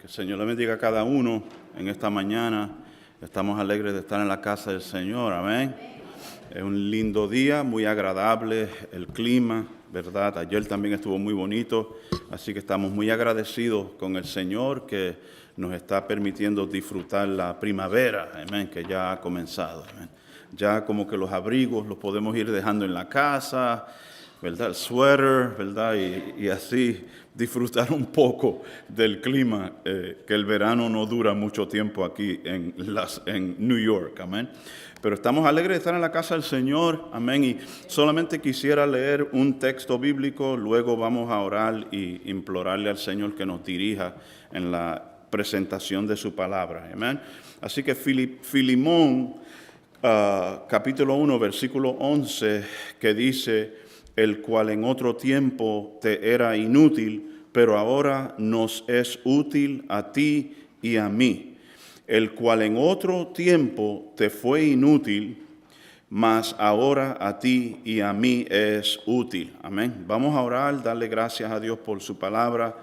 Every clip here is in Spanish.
Que el Señor le bendiga a cada uno en esta mañana. Estamos alegres de estar en la casa del Señor, amén. Es un lindo día, muy agradable el clima, ¿verdad? Ayer también estuvo muy bonito, así que estamos muy agradecidos con el Señor que nos está permitiendo disfrutar la primavera, amén, que ya ha comenzado, amén. Ya como que los abrigos los podemos ir dejando en la casa, ¿verdad? El suéter, ¿verdad? Y así disfrutar un poco del clima, que el verano no dura mucho tiempo aquí en New York, amén. Pero estamos alegres de estar en la casa del Señor, amén. Y solamente quisiera leer un texto bíblico, luego vamos a orar y implorarle al Señor que nos dirija en la presentación de su palabra, amén. Así que Filemón, capítulo 1, versículo 11, que dice: el cual en otro tiempo te era inútil, pero ahora nos es útil a ti y a mí. El cual en otro tiempo te fue inútil, mas ahora a ti y a mí es útil. Amén. Vamos a orar, darle gracias a Dios por su palabra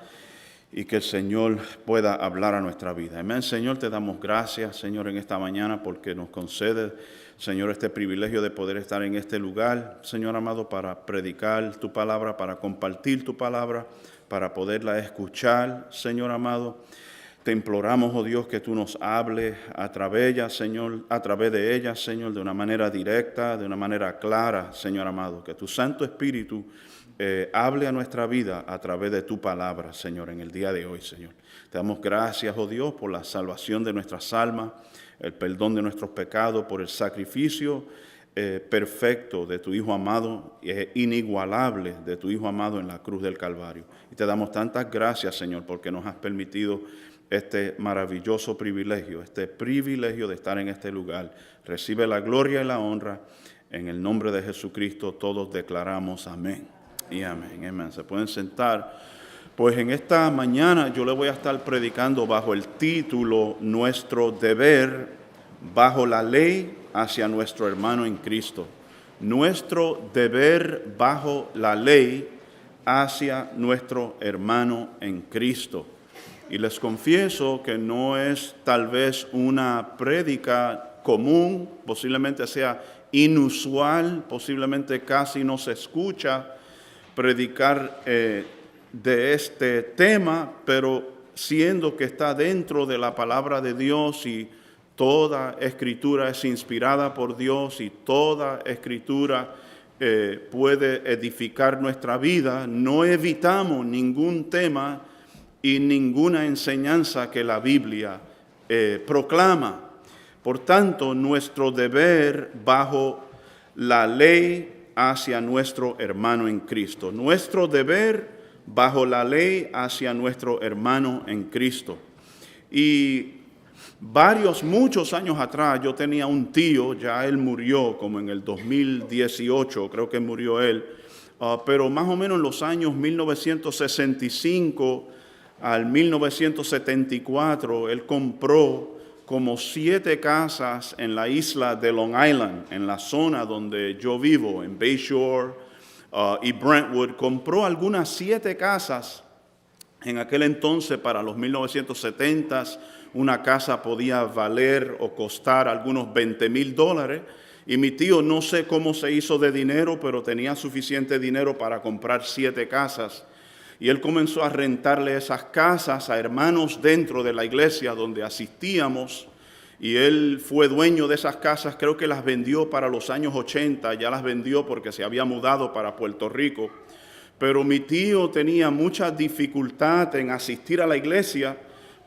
y que el Señor pueda hablar a nuestra vida. Amén. Señor, te damos gracias, Señor, en esta mañana porque nos concede, Señor, este privilegio de poder estar en este lugar, Señor amado, para predicar tu palabra, para compartir tu palabra, para poderla escuchar, Señor amado. Te imploramos, oh Dios, que tú nos hables a través de ella, Señor, de una manera directa, de una manera clara, Señor amado. Que tu Santo Espíritu hable a nuestra vida a través de tu palabra, Señor, en el día de hoy, Señor. Te damos gracias, oh Dios, por la salvación de nuestras almas, el perdón de nuestros pecados, por el sacrificio perfecto de tu Hijo amado, inigualable de tu Hijo amado en la cruz del Calvario. Y te damos tantas gracias, Señor, porque nos has permitido este maravilloso privilegio, de estar en este lugar. Recibe la gloria y la honra. En el nombre de Jesucristo todos declaramos amén y amén. Amén. Se pueden sentar. Pues en esta mañana yo le voy a estar predicando bajo el título Nuestro deber bajo la ley hacia nuestro hermano en Cristo. Nuestro deber bajo la ley hacia nuestro hermano en Cristo. Y les confieso que no es tal vez una prédica común, posiblemente sea inusual, posiblemente casi no se escucha predicar de este tema, pero siendo que está dentro de la palabra de Dios y toda escritura es inspirada por Dios y toda escritura puede edificar nuestra vida, no evitamos ningún tema y ninguna enseñanza que la Biblia proclama. Por tanto, nuestro deber bajo la ley hacia nuestro hermano en Cristo. Nuestro deber bajo la ley hacia nuestro hermano en Cristo. Y muchos años atrás, yo tenía un tío, ya él murió como en el 2018, creo que murió él, pero más o menos en los años 1965 al 1974, él compró como 7 casas en la isla de Long Island, en la zona donde yo vivo, en Bayshore y Brentwood. Compró algunas 7 casas. En aquel entonces, para los 1970s, una casa podía valer o costar algunos $20,000. Y mi tío, no sé cómo se hizo de dinero, pero tenía suficiente dinero para comprar 7 casas. Y él comenzó a rentarle esas casas a hermanos dentro de la iglesia donde asistíamos. Y él fue dueño de esas casas, creo que las vendió para los años 80, ya las vendió porque se había mudado para Puerto Rico. Pero mi tío tenía mucha dificultad en asistir a la iglesia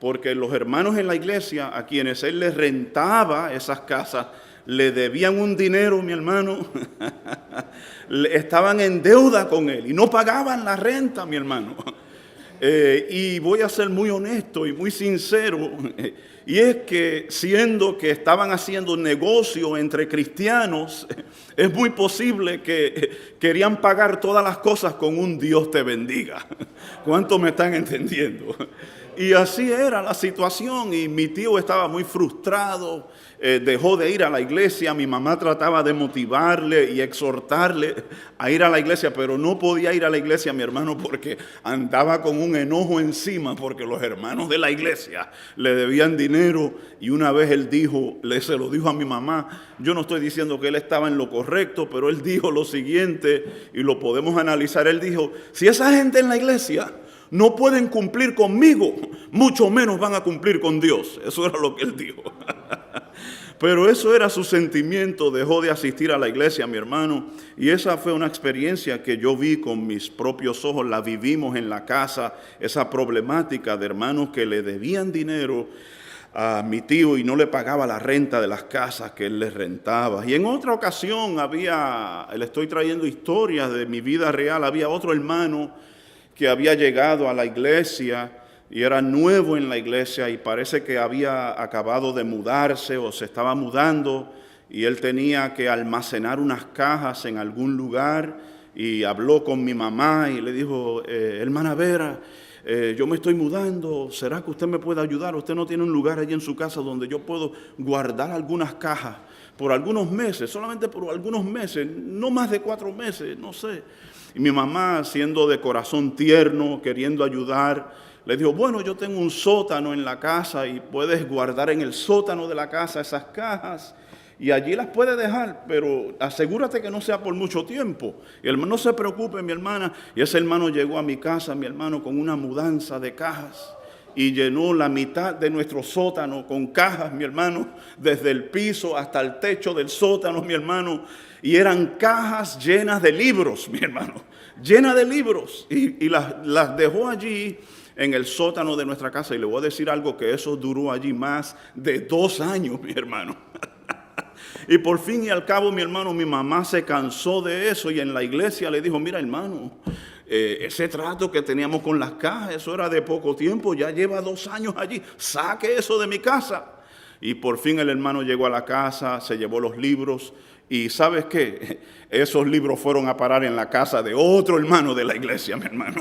porque los hermanos en la iglesia a quienes él les rentaba esas casas le debían un dinero, mi hermano. Estaban en deuda con él y no pagaban la renta, mi hermano. Y voy a ser muy honesto y muy sincero, y es que siendo que estaban haciendo negocio entre cristianos, es muy posible que querían pagar todas las cosas con un Dios te bendiga. ¿Cuántos me están entendiendo? Y así era la situación, y mi tío estaba muy frustrado, dejó de ir a la iglesia. Mi mamá trataba de motivarle y exhortarle a ir a la iglesia, pero no podía ir a la iglesia, mi hermano, porque andaba con un enojo encima, porque los hermanos de la iglesia le debían dinero. Y una vez él se lo dijo a mi mamá. Yo no estoy diciendo que él estaba en lo correcto, pero él dijo lo siguiente, y lo podemos analizar. Él dijo: si esa gente en la iglesia no pueden cumplir conmigo, mucho menos van a cumplir con Dios. Eso era lo que él dijo. Pero eso era su sentimiento. Dejó de asistir a la iglesia, mi hermano. Y esa fue una experiencia que yo vi con mis propios ojos. La vivimos en la casa, esa problemática de hermanos que le debían dinero a mi tío y no le pagaba la renta de las casas que él les rentaba. Y en otra ocasión le estoy trayendo historias de mi vida real. Había otro hermano que había llegado a la iglesia y era nuevo en la iglesia, y parece que había acabado de mudarse o se estaba mudando, y él tenía que almacenar unas cajas en algún lugar. Y habló con mi mamá y le dijo: hermana Vera, yo me estoy mudando, ¿será que usted me puede ayudar? ¿Usted no tiene un lugar allí en su casa donde yo puedo guardar algunas cajas por algunos meses, solamente por algunos meses, no más de 4 meses, no sé? Y mi mamá, siendo de corazón tierno, queriendo ayudar, le dijo: bueno, yo tengo un sótano en la casa y puedes guardar en el sótano de la casa esas cajas y allí las puedes dejar, pero asegúrate que no sea por mucho tiempo. Y el hermano: no se preocupe, mi hermana. Y ese hermano llegó a mi casa, mi hermano, con una mudanza de cajas, y llenó la mitad de nuestro sótano con cajas, mi hermano, desde el piso hasta el techo del sótano, mi hermano. Y eran cajas llenas de libros, mi hermano, llenas de libros. Y las dejó allí en el sótano de nuestra casa. Y le voy a decir algo, que eso duró allí más de 2 años, mi hermano. Y por fin y al cabo, mi hermano, mi mamá se cansó de eso, y en la iglesia le dijo: mira, hermano, ese trato que teníamos con las cajas, eso era de poco tiempo, ya lleva 2 años allí, saque eso de mi casa. Y por fin el hermano llegó a la casa, se llevó los libros. Y ¿sabes qué? Esos libros fueron a parar en la casa de otro hermano de la iglesia, mi hermano.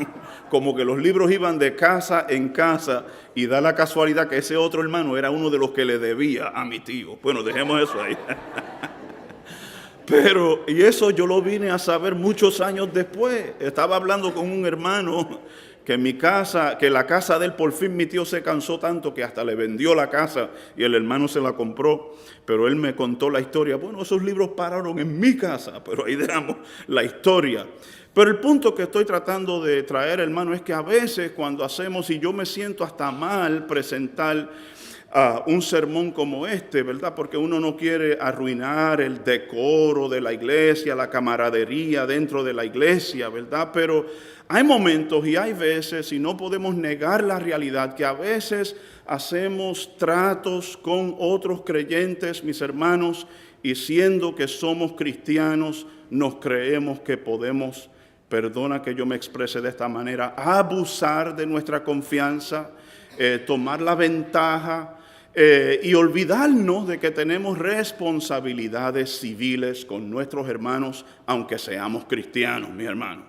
Como que los libros iban de casa en casa, y da la casualidad que ese otro hermano era uno de los que le debía a mi tío. Bueno, dejemos eso ahí. Y eso yo lo vine a saber muchos años después. Estaba hablando con un hermano que la casa de él, por fin mi tío se cansó tanto que hasta le vendió la casa y el hermano se la compró. Pero él me contó la historia. Bueno, esos libros pararon en mi casa, pero ahí dejamos la historia. Pero el punto que estoy tratando de traer, hermano, es que a veces cuando hacemos, y yo me siento hasta mal presentar un sermón como este, ¿verdad? Porque uno no quiere arruinar el decoro de la iglesia, la camaradería dentro de la iglesia, ¿verdad? Pero hay momentos y hay veces, y no podemos negar la realidad, que a veces hacemos tratos con otros creyentes, mis hermanos, y siendo que somos cristianos, nos creemos que podemos, perdona que yo me exprese de esta manera, abusar de nuestra confianza, tomar la ventaja, y olvidarnos de que tenemos responsabilidades civiles con nuestros hermanos, aunque seamos cristianos, mi hermano.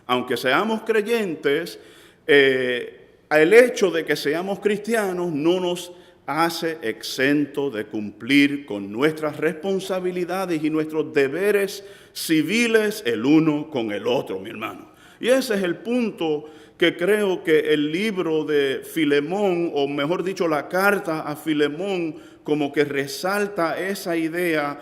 Aunque seamos creyentes, el hecho de que seamos cristianos no nos hace exento de cumplir con nuestras responsabilidades y nuestros deberes civiles el uno con el otro, mi hermano. Y ese es el punto que creo que el libro de Filemón, o mejor dicho, la carta a Filemón, como que resalta esa idea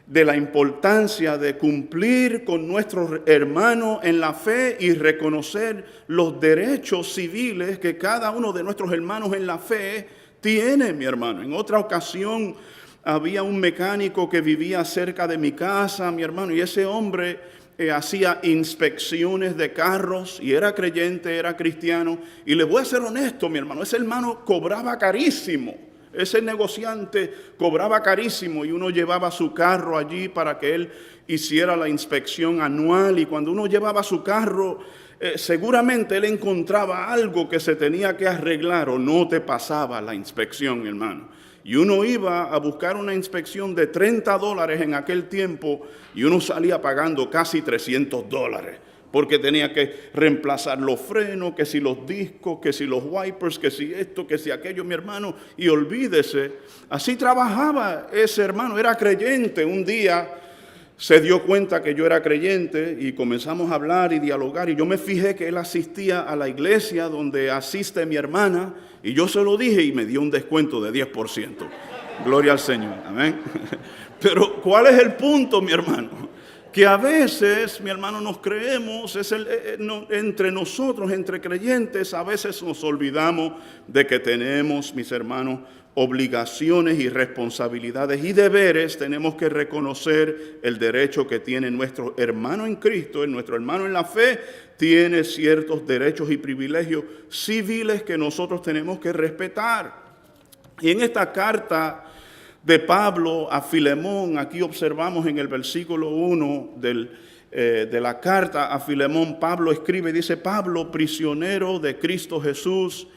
de la importancia de cumplir con nuestros hermanos en la fe y reconocer los derechos civiles que cada uno de nuestros hermanos en la fe tiene, mi hermano. En otra ocasión había un mecánico que vivía cerca de mi casa, mi hermano, y ese hombre hacía inspecciones de carros y era creyente, era cristiano. Y le voy a ser honesto, mi hermano, ese hermano cobraba carísimo. Ese negociante cobraba carísimo, y uno llevaba su carro allí para que él hiciera la inspección anual. Y cuando uno llevaba su carro, seguramente él encontraba algo que se tenía que arreglar, o no te pasaba la inspección, hermano. Y uno iba a buscar una inspección de $30 en aquel tiempo, y uno salía pagando casi $300 porque tenía que reemplazar los frenos, que si los discos, que si los wipers, que si esto, que si aquello, mi hermano. Y olvídese, así trabajaba ese hermano, era creyente. Un día se dio cuenta que yo era creyente y comenzamos a hablar y dialogar. Y yo me fijé que él asistía a la iglesia donde asiste mi hermana. Y yo se lo dije y me dio un descuento de 10%. Gloria al Señor, amén. Pero ¿cuál es el punto, mi hermano? Que a veces, mi hermano, nos creemos, entre nosotros, entre creyentes, a veces nos olvidamos de que tenemos, mis hermanos, obligaciones y responsabilidades y deberes. Tenemos que reconocer el derecho que tiene nuestro hermano en Cristo, nuestro hermano en la fe, tiene ciertos derechos y privilegios civiles que nosotros tenemos que respetar. Y en esta carta de Pablo a Filemón, aquí observamos en el versículo 1 de la carta a Filemón, Pablo escribe, dice: Pablo, prisionero de Cristo Jesús,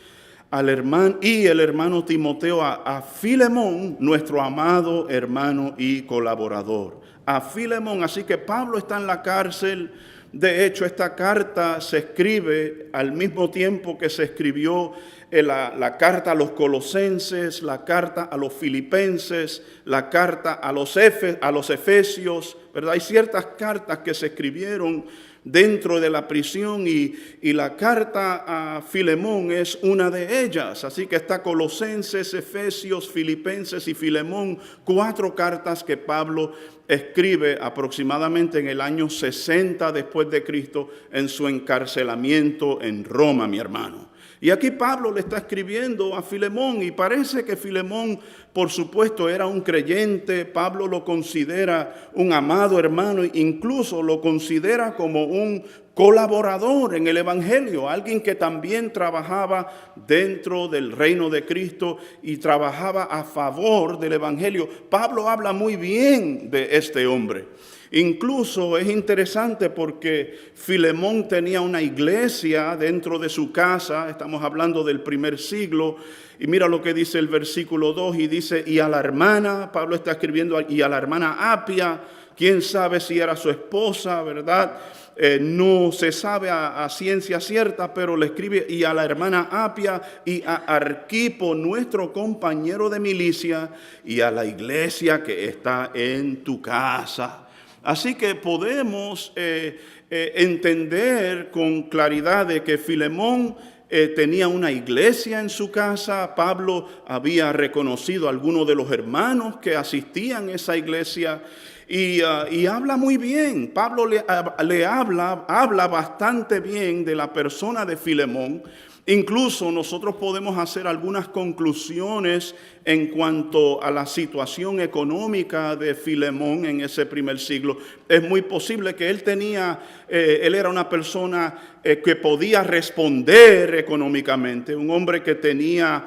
al hermano y el hermano Timoteo, a Filemón, nuestro amado hermano y colaborador. A Filemón, así que Pablo está en la cárcel. De hecho, esta carta se escribe al mismo tiempo que se escribió la carta a los colosenses, la carta a los filipenses, la carta a los efesios, ¿verdad? Hay ciertas cartas que se escribieron dentro de la prisión y la carta a Filemón es una de ellas. Así que está Colosenses, Efesios, Filipenses y Filemón, 4 cartas que Pablo escribe aproximadamente en el año 60 después de Cristo en su encarcelamiento en Roma, mi hermano. Y aquí Pablo le está escribiendo a Filemón y parece que Filemón, por supuesto, era un creyente. Pablo lo considera un amado hermano, incluso lo considera como un colaborador en el evangelio, alguien que también trabajaba dentro del reino de Cristo y trabajaba a favor del evangelio. Pablo habla muy bien de este hombre. Incluso es interesante porque Filemón tenía una iglesia dentro de su casa, estamos hablando del primer siglo, y mira lo que dice el versículo 2, y dice: y a la hermana, Pablo está escribiendo, y a la hermana Apia, quién sabe si era su esposa, ¿verdad? No se sabe a ciencia cierta, pero le escribe: y a la hermana Apia, y a Arquipo, nuestro compañero de milicia, y a la iglesia que está en tu casa. Así que podemos entender con claridad de que Filemón tenía una iglesia en su casa. Pablo había reconocido a algunos de los hermanos que asistían a esa iglesia y habla muy bien. Pablo le habla bastante bien de la persona de Filemón. Incluso nosotros podemos hacer algunas conclusiones en cuanto a la situación económica de Filemón en ese primer siglo. Es muy posible que él era una persona que podía responder económicamente, un hombre que tenía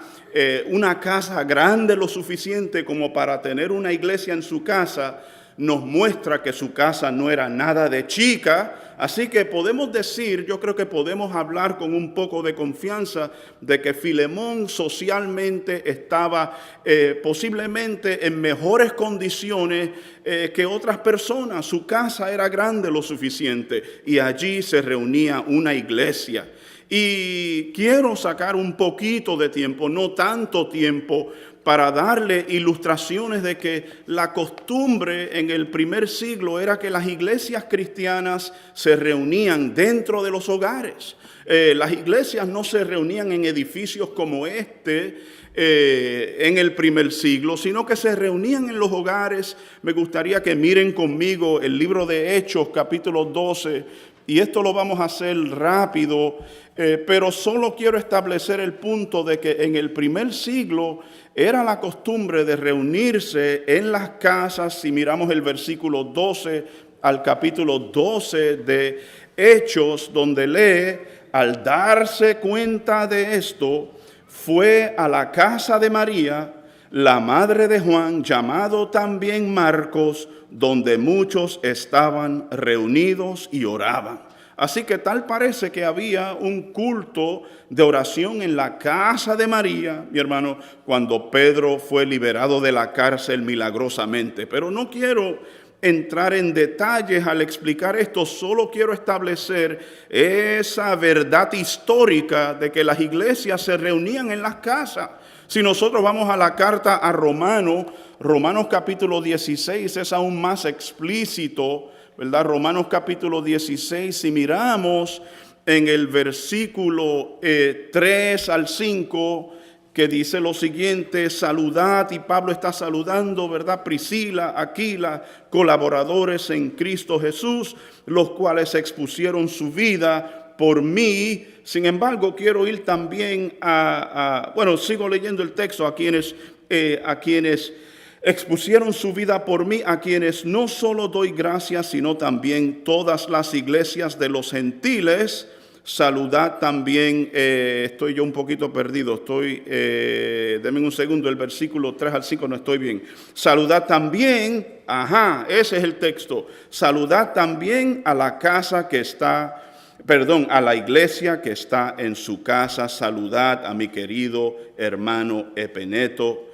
una casa grande lo suficiente como para tener una iglesia en su casa. Nos muestra que su casa no era nada de chica, así que podemos decir, yo creo que podemos hablar con un poco de confianza de que Filemón socialmente estaba posiblemente en mejores condiciones que otras personas. Su casa era grande lo suficiente y allí se reunía una iglesia. Y quiero sacar un poquito de tiempo, no tanto tiempo, para darle ilustraciones de que la costumbre en el primer siglo era que las iglesias cristianas se reunían dentro de los hogares. Las iglesias no se reunían en edificios como este en el primer siglo, sino que se reunían en los hogares. Me gustaría que miren conmigo el libro de Hechos, capítulo 12, y esto lo vamos a hacer rápido, pero solo quiero establecer el punto de que en el primer siglo era la costumbre de reunirse en las casas. Si miramos el versículo 12 al capítulo 12 de Hechos, donde lee: al darse cuenta de esto, fue a la casa de María, la madre de Juan, llamado también Marcos, donde muchos estaban reunidos y oraban. Así que tal parece que había un culto de oración en la casa de María, mi hermano, cuando Pedro fue liberado de la cárcel milagrosamente. Pero no quiero entrar en detalles al explicar esto, solo quiero establecer esa verdad histórica de que las iglesias se reunían en las casas. Si nosotros vamos a la carta a Romanos capítulo 16 es aún más explícito, ¿verdad? Romanos capítulo 16, si miramos en el versículo 3 al 5, que dice lo siguiente: saludad, y Pablo está saludando, ¿verdad? Priscila, Aquila, colaboradores en Cristo Jesús, los cuales expusieron su vida por mí. Sin embargo, quiero ir también sigo leyendo el texto, a quienes expusieron su vida por mí, a quienes no solo doy gracias, sino también todas las iglesias de los gentiles. Saludad también, estoy yo un poquito perdido, denme un segundo, el versículo 3 al 5 no estoy bien. Saludad también, ese es el texto. Saludad también a la a la iglesia que está en su casa. Saludad a mi querido hermano Epeneto,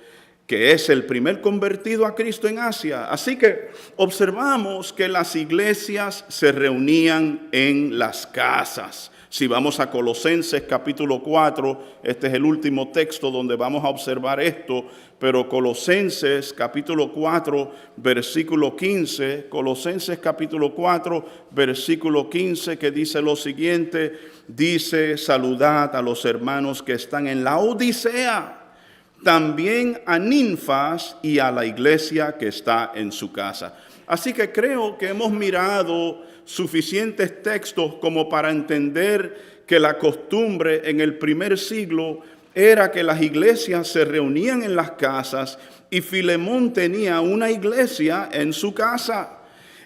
que es el primer convertido a Cristo en Asia. Así que observamos que las iglesias se reunían en las casas. Si vamos a Colosenses capítulo 4, este es el último texto donde vamos a observar esto, pero Colosenses capítulo 4, versículo 15, Colosenses capítulo 4, versículo 15, que dice lo siguiente, dice: saludad a los hermanos que están en la Odisea, también a Ninfas y a la iglesia que está en su casa. Así que creo que hemos mirado suficientes textos como para entender que la costumbre en el primer siglo era que las iglesias se reunían en las casas, y Filemón tenía una iglesia en su casa.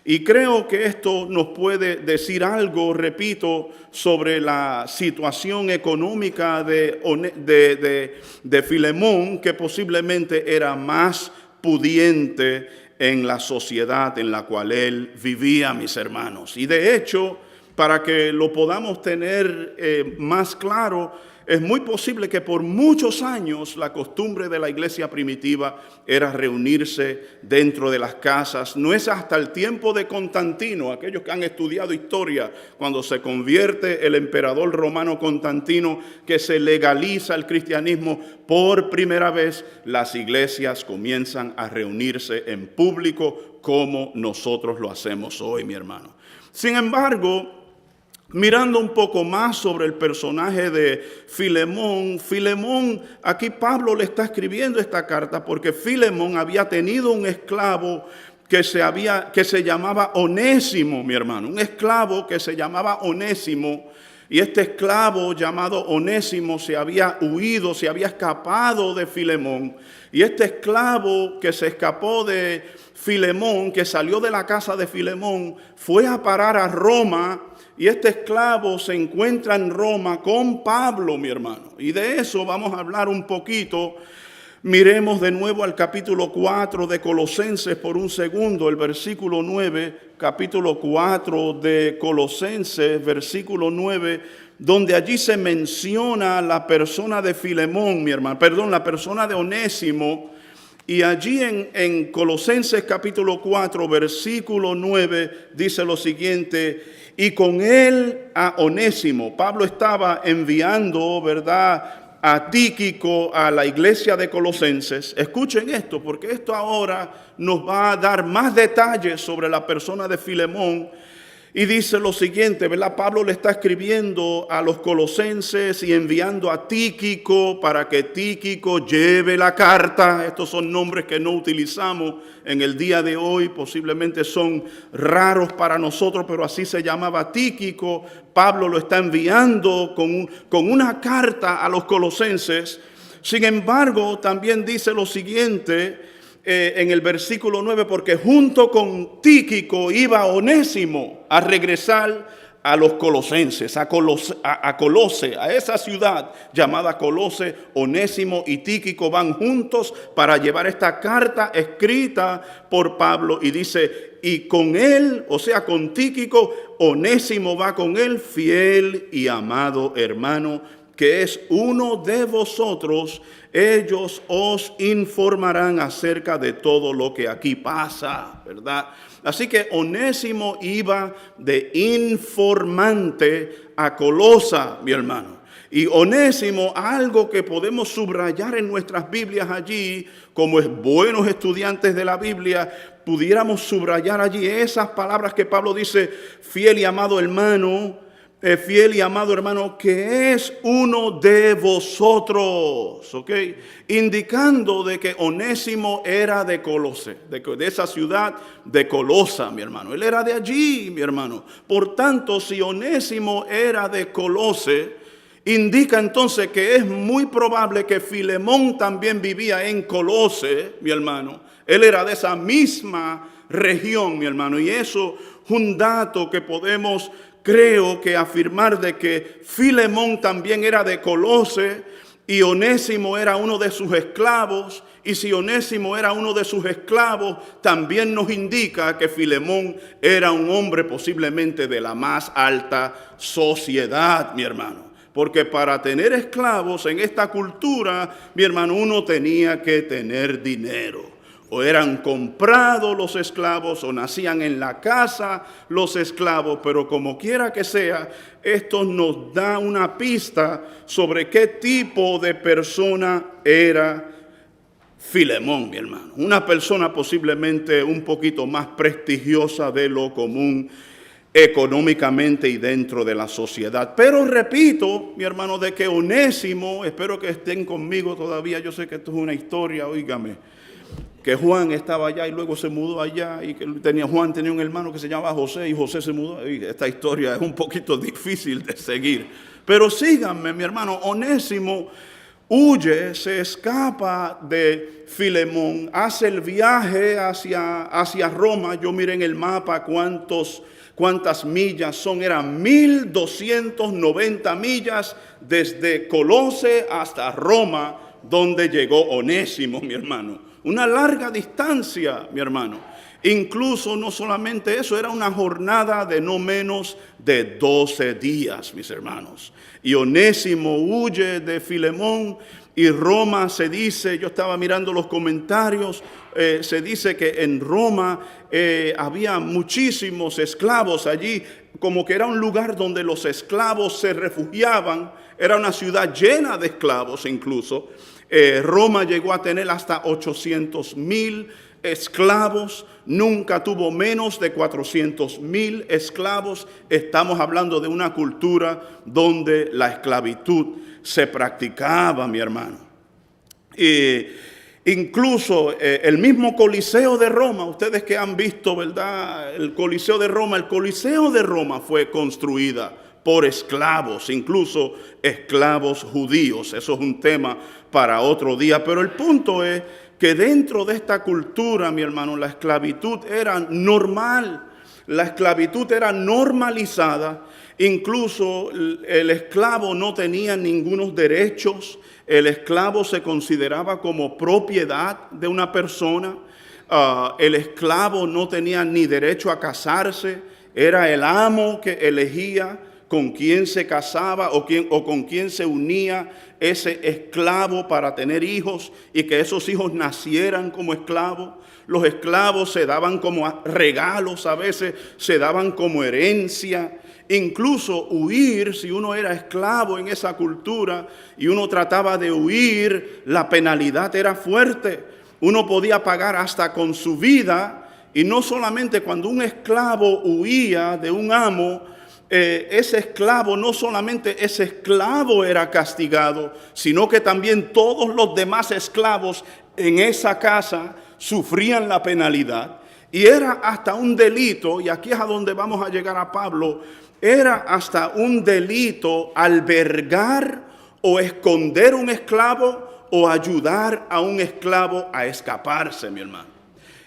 Y creo que esto nos puede decir algo, repito, sobre la situación económica de Filemón, que posiblemente era más pudiente en la sociedad en la cual él vivía, mis hermanos. Y de hecho, para que lo podamos tener más claro, es muy posible que por muchos años la costumbre de la iglesia primitiva era reunirse dentro de las casas. No es hasta el tiempo de Constantino, aquellos que han estudiado historia, cuando se convierte el emperador romano Constantino, que se legaliza el cristianismo por primera vez. Las iglesias comienzan a reunirse en público como nosotros lo hacemos hoy, mi hermano. Sin embargo, mirando un poco más sobre el personaje de Filemón, aquí Pablo le está escribiendo esta carta porque Filemón había tenido un esclavo que se llamaba Onésimo, mi hermano, un esclavo que se llamaba Onésimo, y este esclavo llamado Onésimo se había escapado de Filemón, y este esclavo que se escapó de Filemón, que salió de la casa de Filemón, fue a parar a Roma. Y este esclavo se encuentra en Roma con Pablo, mi hermano. Y de eso vamos a hablar un poquito. Miremos de nuevo al capítulo 4 de Colosenses por un segundo, el versículo 9, capítulo 4 de Colosenses, versículo 9, donde allí se menciona la persona de Filemón, mi hermano, la persona de Onésimo. Y allí en Colosenses capítulo 4, versículo 9, dice lo siguiente: y con él a Onésimo. Pablo estaba enviando, ¿verdad?, a Tíquico a la iglesia de Colosenses. Escuchen esto, porque esto ahora nos va a dar más detalles sobre la persona de Filemón. Y dice lo siguiente, ¿verdad? Pablo le está escribiendo a los colosenses y enviando a Tíquico para que Tíquico lleve la carta. Estos son nombres que no utilizamos en el día de hoy, posiblemente son raros para nosotros, pero así se llamaba Tíquico. Pablo lo está enviando con una carta a los colosenses. Sin embargo, también dice lo siguiente en el versículo 9, porque junto con Tíquico iba Onésimo a regresar a los colosenses, a Colose, a esa ciudad llamada Colose. Onésimo y Tíquico van juntos para llevar esta carta escrita por Pablo, y dice, y con él, o sea, con Tíquico, Onésimo va con él, fiel y amado hermano, que es uno de vosotros, ellos os informarán acerca de todo lo que aquí pasa, ¿verdad? Así que Onésimo iba de informante a Colosa, mi hermano. Y Onésimo, algo que podemos subrayar en nuestras Biblias allí, como es buenos estudiantes de la Biblia, pudiéramos subrayar allí esas palabras que Pablo dice, fiel y amado hermano, que es uno de vosotros, ¿ok? Indicando de que Onésimo era de Colose, de esa ciudad de Colosa, mi hermano. Él era de allí, mi hermano. Por tanto, si Onésimo era de Colose, indica entonces que es muy probable que Filemón también vivía en Colose, mi hermano. Él era de esa misma región, mi hermano. Y eso es un dato que podemos, creo que afirmar de que Filemón también era de Colose y Onésimo era uno de sus esclavos. Y si Onésimo era uno de sus esclavos, también nos indica que Filemón era un hombre posiblemente de la más alta sociedad, mi hermano. Porque para tener esclavos en esta cultura, mi hermano, uno tenía que tener dinero. O eran comprados los esclavos o nacían en la casa los esclavos. Pero como quiera que sea, esto nos da una pista sobre qué tipo de persona era Filemón, mi hermano. Una persona posiblemente un poquito más prestigiosa de lo común económicamente y dentro de la sociedad. Pero repito, mi hermano, de que Onésimo, espero que estén conmigo todavía, yo sé que esto es una historia, óigame, que Juan estaba allá y luego se mudó allá, y que Juan tenía un hermano que se llamaba José y José se mudó. Y esta historia es un poquito difícil de seguir, pero síganme, mi hermano. Onésimo huye, se escapa de Filemón, hace el viaje hacia Roma. Yo miré en el mapa cuántas millas son, eran 1290 millas desde Colose hasta Roma, donde llegó Onésimo, mi hermano. Una larga distancia, mi hermano. Incluso no solamente eso, era una jornada de no menos de 12 días, mis hermanos. Y Onésimo huye de Filemón y Roma se dice, yo estaba mirando los comentarios, se dice que en Roma había muchísimos esclavos allí, como que era un lugar donde los esclavos se refugiaban, era una ciudad llena de esclavos incluso. Roma llegó a tener hasta 800,000 esclavos, nunca tuvo menos de 400,000 esclavos. Estamos hablando de una cultura donde la esclavitud se practicaba, mi hermano. Incluso el mismo Coliseo de Roma, ustedes que han visto, ¿verdad? El Coliseo de Roma fue construida por esclavos, incluso esclavos judíos. Eso es un tema para otro día, pero el punto es que dentro de esta cultura, mi hermano, la esclavitud era normal, la esclavitud era normalizada. Incluso el esclavo no tenía ningunos derechos, el esclavo se consideraba como propiedad de una persona, el esclavo no tenía ni derecho a casarse, era el amo que elegía con quién se casaba o con quién se unía ese esclavo para tener hijos y que esos hijos nacieran como esclavos. Los esclavos se daban como regalos, a veces se daban como herencia. Incluso huir, si uno era esclavo en esa cultura y uno trataba de huir, la penalidad era fuerte. Uno podía pagar hasta con su vida, y no solamente cuando un esclavo huía de un amo, ese esclavo, no solamente ese esclavo era castigado, sino que también todos los demás esclavos en esa casa sufrían la penalidad. Y era hasta un delito, y aquí es a donde vamos a llegar a Pablo, era hasta un delito albergar o esconder un esclavo o ayudar a un esclavo a escaparse, mi hermano.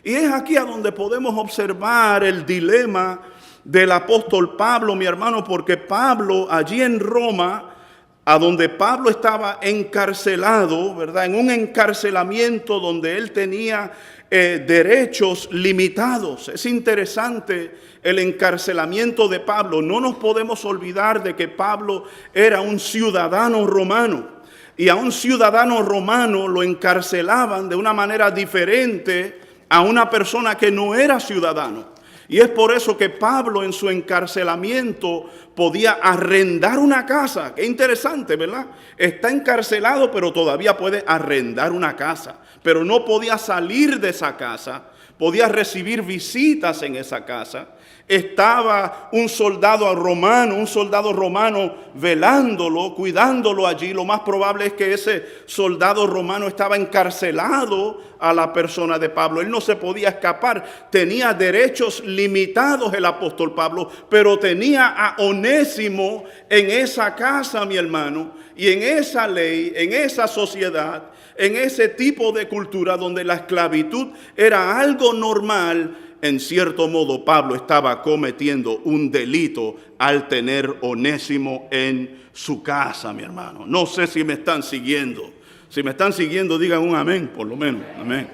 Y es aquí a donde podemos observar el dilema del apóstol Pablo, mi hermano, porque Pablo allí en Roma a donde Pablo estaba encarcelado, ¿verdad? En un encarcelamiento donde él tenía derechos limitados. Es interesante el encarcelamiento de Pablo. No nos podemos olvidar de que Pablo era un ciudadano romano. Y a un ciudadano romano lo encarcelaban de una manera diferente a una persona que no era ciudadano. Y es por eso que Pablo en su encarcelamiento podía arrendar una casa. Qué interesante, ¿verdad? Está encarcelado, pero todavía puede arrendar una casa. Pero no podía salir de esa casa. Podía recibir visitas en esa casa. Estaba un soldado romano velándolo, cuidándolo allí. Lo más probable es que ese soldado romano estaba encarcelado a la persona de Pablo. Él no se podía escapar. Tenía derechos limitados el apóstol Pablo, pero tenía a Onésimo en esa casa, mi hermano, y en esa ley, en esa sociedad, en ese tipo de cultura donde la esclavitud era algo normal. En cierto modo, Pablo estaba cometiendo un delito al tener Onésimo en su casa, mi hermano. No sé si me están siguiendo. Si me están siguiendo, digan un amén, por lo menos. Amén.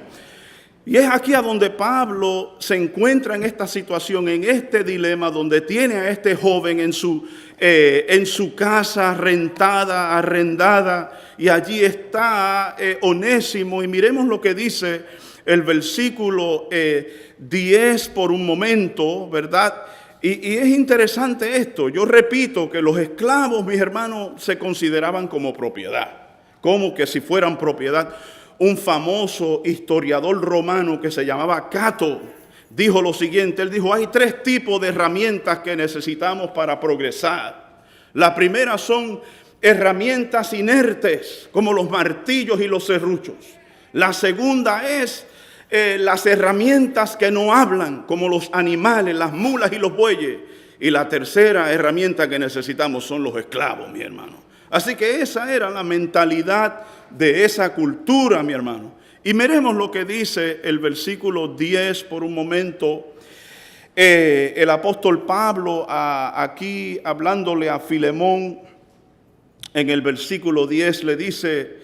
Y es aquí a donde Pablo se encuentra en esta situación, en este dilema, donde tiene a este joven en su casa rentada, arrendada, y allí está Onésimo. Y miremos lo que dice el versículo 10 por un momento, ¿verdad? Y es interesante esto. Yo repito que los esclavos, mis hermanos, se consideraban como propiedad, como que si fueran propiedad. Un famoso historiador romano que se llamaba Cato dijo lo siguiente. Él dijo, hay 3 tipos de herramientas que necesitamos para progresar. La primera son herramientas inertes, como los martillos y los serruchos. La segunda es las herramientas que no hablan, como los animales, las mulas y los bueyes. Y la tercera herramienta que necesitamos son los esclavos, mi hermano. Así que esa era la mentalidad de esa cultura, mi hermano. Y miremos lo que dice el versículo 10 por un momento. El apóstol Pablo aquí hablándole a Filemón en el versículo 10 le dice,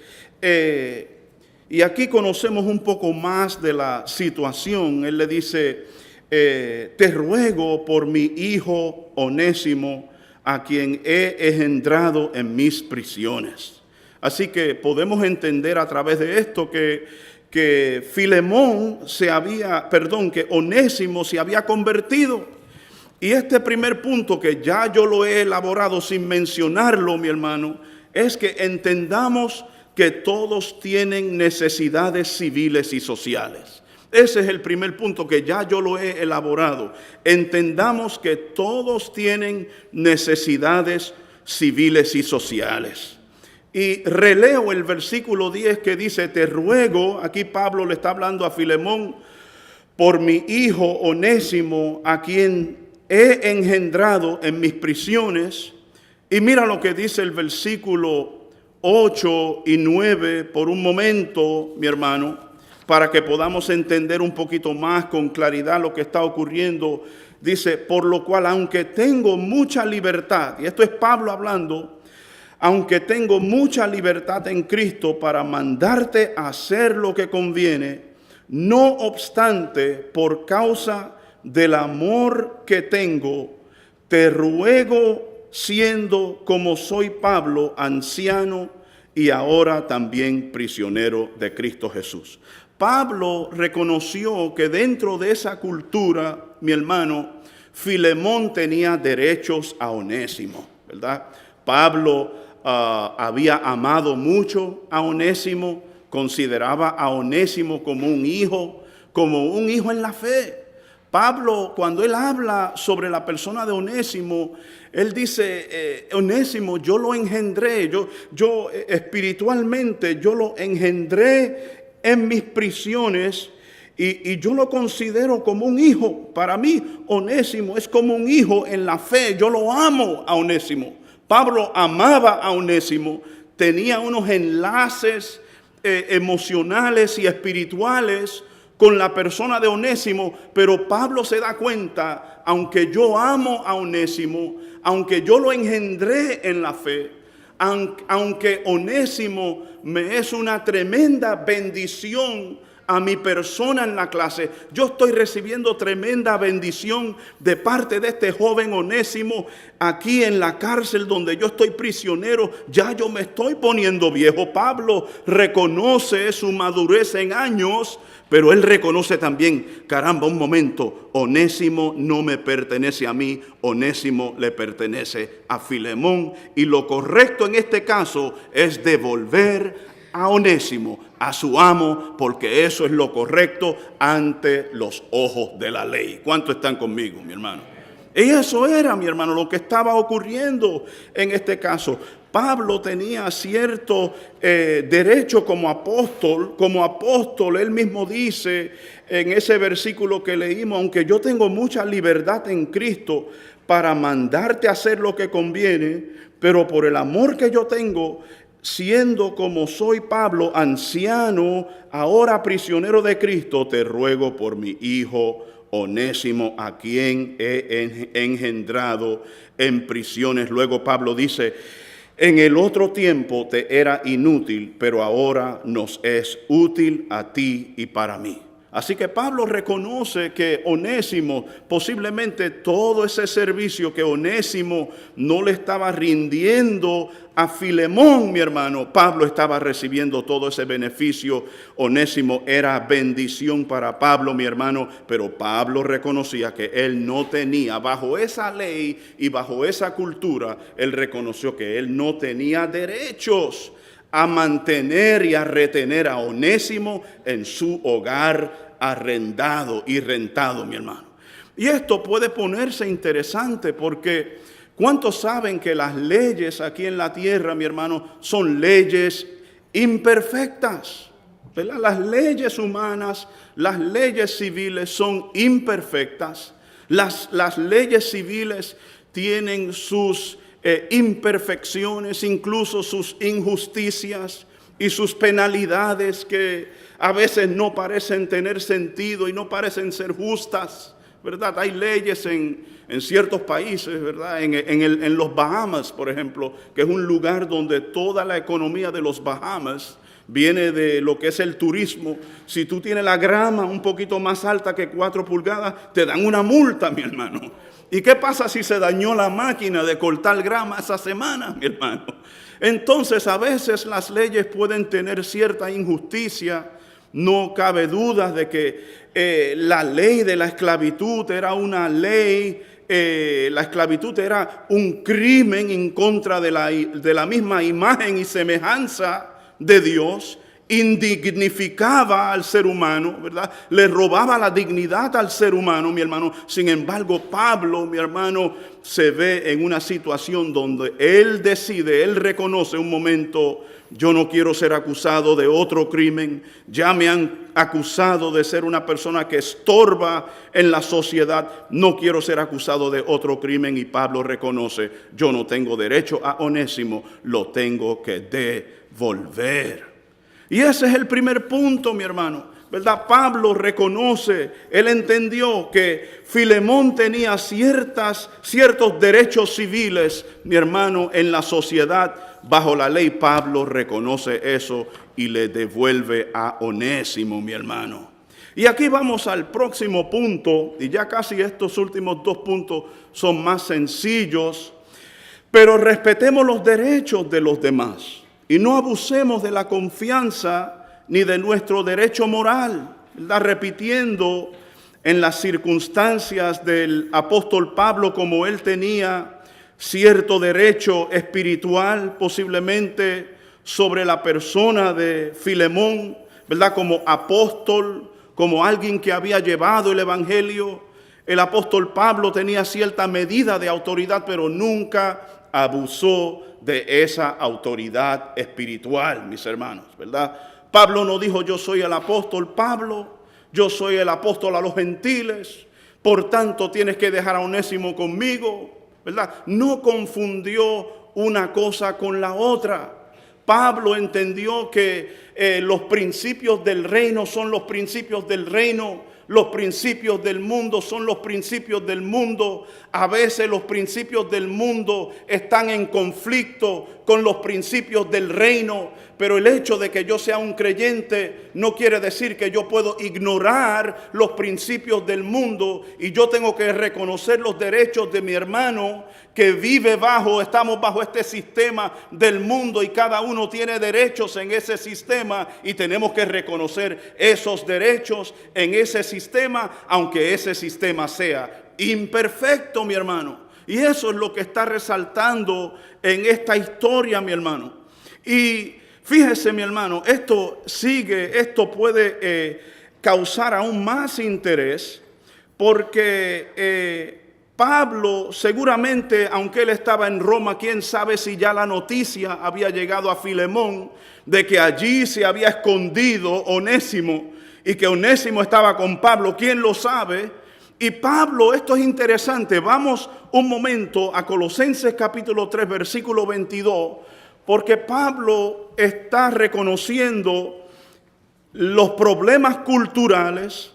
y aquí conocemos un poco más de la situación. Él le dice, te ruego por mi hijo Onésimo, a quien he engendrado en mis prisiones. Así que podemos entender a través de esto que Onésimo se había convertido. Y este primer punto, que ya yo lo he elaborado sin mencionarlo, mi hermano, es que entendamos que todos tienen necesidades civiles y sociales. Ese es el primer punto que ya yo lo he elaborado. Entendamos que todos tienen necesidades civiles y sociales. Y releo el versículo 10 que dice, te ruego, aquí Pablo le está hablando a Filemón, por mi hijo Onésimo, a quien he engendrado en mis prisiones. Y mira lo que dice el versículo 8 y 9 por un momento, mi hermano, para que podamos entender un poquito más con claridad lo que está ocurriendo. Dice, por lo cual, aunque tengo mucha libertad, y esto es Pablo hablando, aunque tengo mucha libertad en Cristo para mandarte a hacer lo que conviene, no obstante, por causa del amor que tengo, te ruego, siendo como soy Pablo, anciano y ahora también prisionero de Cristo Jesús. Pablo reconoció que dentro de esa cultura, mi hermano, Filemón tenía derechos a Onésimo, ¿verdad? Pablo había amado mucho a Onésimo, consideraba a Onésimo como un hijo en la fe. Pablo, cuando él habla sobre la persona de Onésimo, él dice, Onésimo, yo lo engendré, yo espiritualmente, yo lo engendré en mis prisiones y yo lo considero como un hijo. Para mí, Onésimo es como un hijo en la fe. Yo lo amo a Onésimo. Pablo amaba a Onésimo, tenía unos enlaces emocionales y espirituales con la persona de Onésimo, pero Pablo se da cuenta, aunque yo amo a Onésimo, aunque yo lo engendré en la fe, aunque Onésimo me es una tremenda bendición a mi persona en la clase, yo estoy recibiendo tremenda bendición de parte de este joven Onésimo aquí en la cárcel donde yo estoy prisionero. Ya yo me estoy poniendo viejo. Pablo reconoce su madurez en años, pero él reconoce también, caramba, un momento, Onésimo no me pertenece a mí, Onésimo le pertenece a Filemón. Y lo correcto en este caso es devolver a Onésimo a su amo, porque eso es lo correcto ante los ojos de la ley. ¿Cuántos están conmigo, mi hermano? Y eso era, mi hermano, lo que estaba ocurriendo en este caso. Pablo tenía cierto derecho como apóstol. Él mismo dice en ese versículo que leímos: aunque yo tengo mucha libertad en Cristo para mandarte a hacer lo que conviene, pero por el amor que yo tengo, siendo como soy Pablo, anciano, ahora prisionero de Cristo, te ruego por mi hijo Onésimo, a quien he engendrado en prisiones. Luego Pablo dice: en el otro tiempo te era inútil, pero ahora nos es útil a ti y para mí. Así que Pablo reconoce que Onésimo, posiblemente todo ese servicio que Onésimo no le estaba rindiendo a Filemón, mi hermano, Pablo estaba recibiendo todo ese beneficio. Onésimo era bendición para Pablo, mi hermano, pero Pablo reconocía que él no tenía, bajo esa ley y bajo esa cultura, él reconoció que él no tenía derechos a mantener y a retener a Onésimo en su hogar arrendado y rentado, mi hermano. Y esto puede ponerse interesante porque ¿cuántos saben que las leyes aquí en la tierra, mi hermano, son leyes imperfectas? ¿Verdad? Las leyes humanas, las leyes civiles son imperfectas. Las leyes civiles tienen sus imperfecciones, incluso sus injusticias y sus penalidades que a veces no parecen tener sentido y no parecen ser justas, ¿verdad? Hay leyes en ciertos países, ¿verdad? En los Bahamas, por ejemplo, que es un lugar donde toda la economía de los Bahamas viene de lo que es el turismo. Si tú tienes la grama un poquito más alta que 4 pulgadas, te dan una multa, mi hermano. ¿Y qué pasa si se dañó la máquina de cortar grama esa semana, mi hermano? Entonces, a veces las leyes pueden tener cierta injusticia. No cabe duda de que la ley de la esclavitud era una ley, la esclavitud era un crimen en contra de la misma imagen y semejanza de Dios. Indignificaba al ser humano, ¿verdad? Le robaba la dignidad al ser humano, mi hermano. Sin embargo, Pablo, mi hermano, se ve en una situación donde él decide, él reconoce un momento: yo no quiero ser acusado de otro crimen. Ya me han acusado de ser una persona que estorba en la sociedad. No quiero ser acusado de otro crimen. Y Pablo reconoce: yo no tengo derecho a Onésimo, lo tengo que devolver. Y ese es el primer punto, mi hermano, ¿verdad? Pablo reconoce, él entendió que Filemón tenía ciertos derechos civiles, mi hermano, en la sociedad. Bajo la ley, Pablo reconoce eso y le devuelve a Onésimo, mi hermano. Y aquí vamos al próximo punto, y ya casi estos últimos 2 puntos son más sencillos, pero respetemos los derechos de los demás. Y no abusemos de la confianza ni de nuestro derecho moral, ¿verdad? Repitiendo en las circunstancias del apóstol Pablo, como él tenía cierto derecho espiritual posiblemente sobre la persona de Filemón, ¿verdad? Como apóstol, como alguien que había llevado el evangelio. El apóstol Pablo tenía cierta medida de autoridad, pero nunca abusó de esa autoridad espiritual, mis hermanos, ¿verdad? Pablo no dijo: yo soy el apóstol Pablo, yo soy el apóstol a los gentiles, por tanto tienes que dejar a Onésimo conmigo, ¿verdad? No confundió una cosa con la otra. Pablo entendió que los principios del reino son los principios del reino. Los principios del mundo son los principios del mundo. A veces los principios del mundo están en conflicto con los principios del reino. Pero el hecho de que yo sea un creyente no quiere decir que yo puedo ignorar los principios del mundo. Y yo tengo que reconocer los derechos de mi hermano que vive estamos bajo este sistema del mundo y cada uno tiene derechos en ese sistema y tenemos que reconocer esos derechos en ese sistema, aunque ese sistema sea imperfecto, mi hermano. Y eso es lo que está resaltando en esta historia, mi hermano. Y fíjese, mi hermano, esto puede causar aún más interés porque Pablo seguramente, aunque él estaba en Roma, quién sabe si ya la noticia había llegado a Filemón de que allí se había escondido Onésimo y que Onésimo estaba con Pablo, quién lo sabe. Y Pablo, esto es interesante, vamos un momento a Colosenses capítulo 3 versículo 22, porque Pablo está reconociendo los problemas culturales.